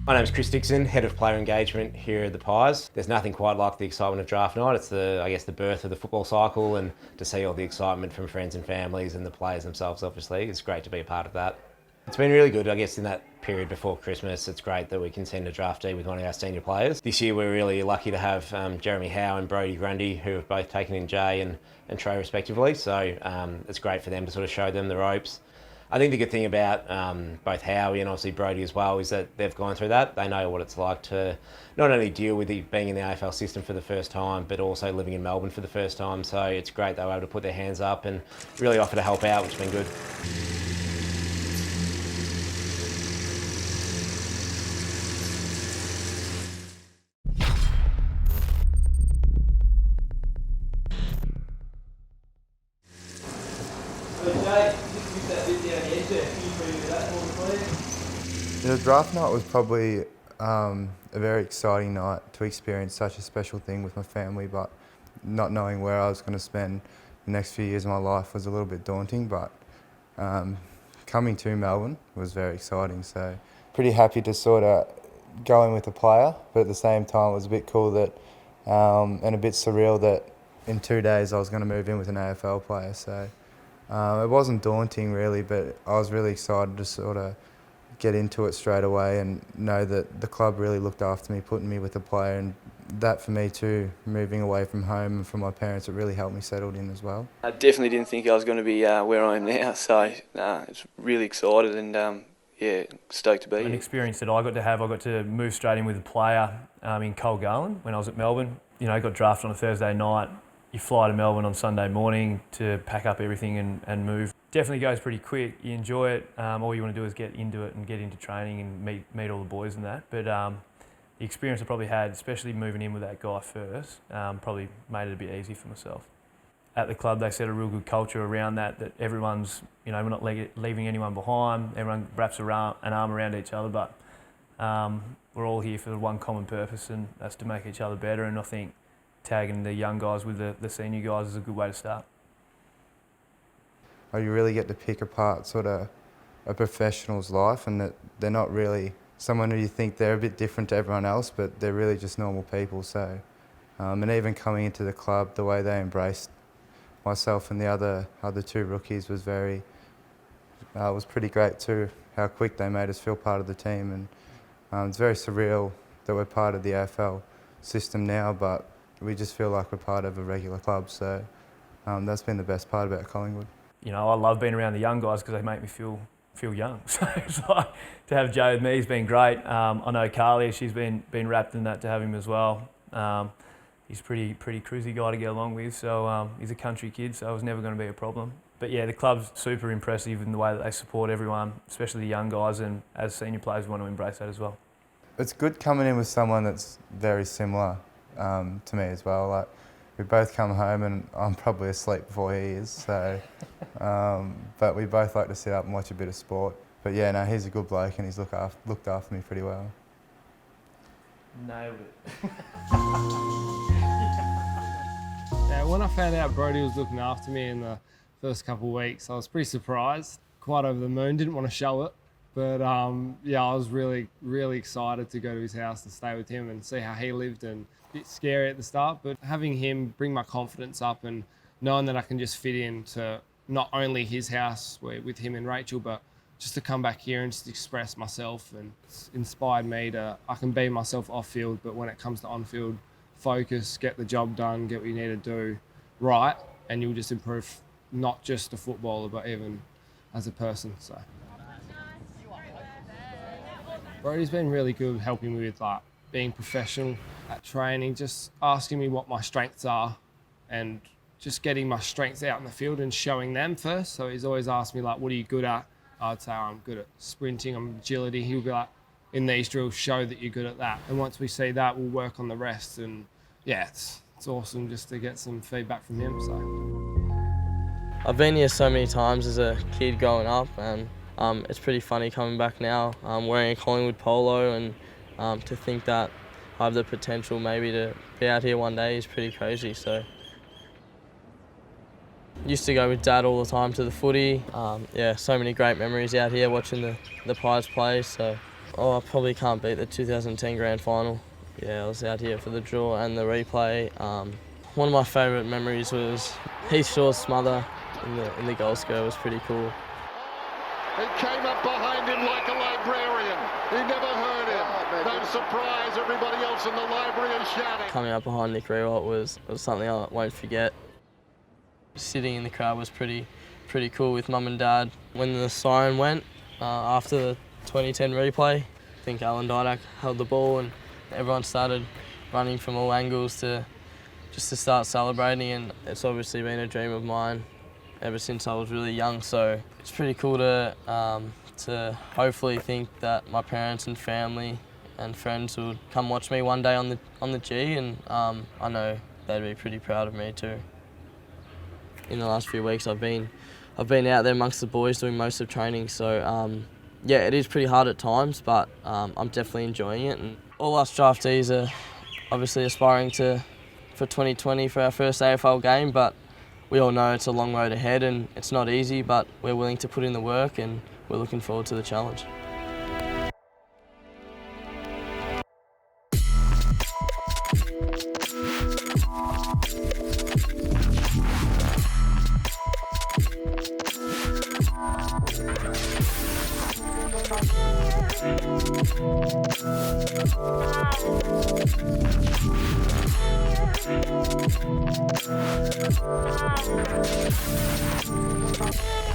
My name's Chris Dixon, Head of Player Engagement here at the Pies. There's nothing quite like the excitement of draft night. It's the birth of the football cycle, and to see all the excitement from friends and families and the players themselves, obviously, it's great to be a part of that. It's been really good, I guess, in that period before Christmas. It's great that we can send a draftee with one of our senior players. This year we're really lucky to have Jeremy Howe and Brodie Grundy, who have both taken in Jay and Trey respectively, so it's great for them to sort of show them the ropes. I think the good thing about both Howie and obviously Brodie as well is that they've gone through that. They know what it's like to not only deal with being in the AFL system for the first time, but also living in Melbourne for the first time. So it's great they were able to put their hands up and really offer to help out, which has been good. The draft night was probably a very exciting night to experience such a special thing with my family, but not knowing where I was going to spend the next few years of my life was a little bit daunting, but coming to Melbourne was very exciting. So pretty happy to sort of go in with a player, but at the same time it was a bit cool that and a bit surreal that in 2 days I was going to move in with an AFL player. So it wasn't daunting really, but I was really excited to sort of get into it straight away and know that the club really looked after me, putting me with a player, and that for me too, moving away from home and from my parents, it really helped me settle in as well. I definitely didn't think I was going to be where I am now, so it's really excited and stoked to be here. An experience that I got to move straight in with a player in Cole Garland when I was at Melbourne. You know, I got drafted on a Thursday night. You fly to Melbourne on Sunday morning to pack up everything and move. Definitely goes pretty quick. You enjoy it. All you want to do is get into it and get into training and meet all the boys and that. But the experience I probably had, especially moving in with that guy first, probably made it a bit easy for myself. At the club, they set a real good culture around that everyone's, you know, we're not leaving anyone behind. Everyone wraps an arm around each other, but we're all here for one common purpose, and that's to make each other better. And I think tagging the young guys with the senior guys is a good way to start. You really get to pick apart sort of a professional's life, and that they're not really someone who you think they're a bit different to everyone else, but they're really just normal people. So, and even coming into the club, the way they embraced myself and the other two rookies was was pretty great too. How quick they made us feel part of the team, and it's very surreal that we're part of the AFL system now, but we just feel like we're part of a regular club. So that's been the best part about Collingwood. You know, I love being around the young guys because they make me feel young. So it's like, to have Joe with me has been great. I know Carly, she's been wrapped in that to have him as well. He's a pretty cruisy guy to get along with, so he's a country kid, so it was never going to be a problem. But yeah, the club's super impressive in the way that they support everyone, especially the young guys, and as senior players we want to embrace that as well. It's good coming in with someone that's very similar to me as well. Like, we both come home and I'm probably asleep before he is, so but we both like to sit up and watch a bit of sport. But yeah, no, he's a good bloke and he's looked after me pretty well. Nailed it. Yeah, when I found out Brodie was looking after me in the first couple of weeks, I was pretty surprised, quite over the moon, didn't want to show it. But yeah, I was really, really excited to go to his house and stay with him and see how he lived, and a bit scary at the start, but having him bring my confidence up and knowing that I can just fit into not only his house with him and Rachel, but just to come back here and just express myself, and it's inspired me I can be myself off field, but when it comes to on field, focus, get the job done, get what you need to do right, and you'll just improve not just a footballer, but even as a person. So Brodie's been really good helping me with like being professional at training, just asking me what my strengths are and just getting my strengths out in the field and showing them first. So he's always asked me like, what are you good at? I'd say I'm good at sprinting, I'm agility. He'll be like, in these drills, show that you're good at that. And once we see that, we'll work on the rest. And yeah, it's awesome just to get some feedback from him. So I've been here so many times as a kid growing up, and it's pretty funny coming back now, wearing a Collingwood polo, and to think that I have the potential maybe to be out here one day is pretty crazy. So used to go with Dad all the time to the footy. Yeah, so many great memories out here watching the Pies play. So Oh, I probably can't beat the 2010 Grand Final. Yeah, I was out here for the draw and the replay. One of my favourite memories was Heath Shaw's smother in the goal square. Was pretty cool. He came up behind him like a librarian. He never heard him. No surprise, everybody else in the library is shouting. Coming up behind Nick Riewoldt was something I won't forget. Sitting in the crowd was pretty cool with Mum and Dad. When the siren went after the 2010 replay, I think Alan Didak held the ball and everyone started running from all angles to start celebrating, and it's obviously been a dream of mine ever since I was really young. So it's pretty cool to hopefully think that my parents and family and friends would come watch me one day on the G, and I know they'd be pretty proud of me too. In the last few weeks, I've been out there amongst the boys doing most of training. So yeah, it is pretty hard at times, but I'm definitely enjoying it. And all us draftees are obviously aspiring for 2020 for our first AFL game, but we all know it's a long road ahead and it's not easy, but we're willing to put in the work and we're looking forward to the challenge. Wow.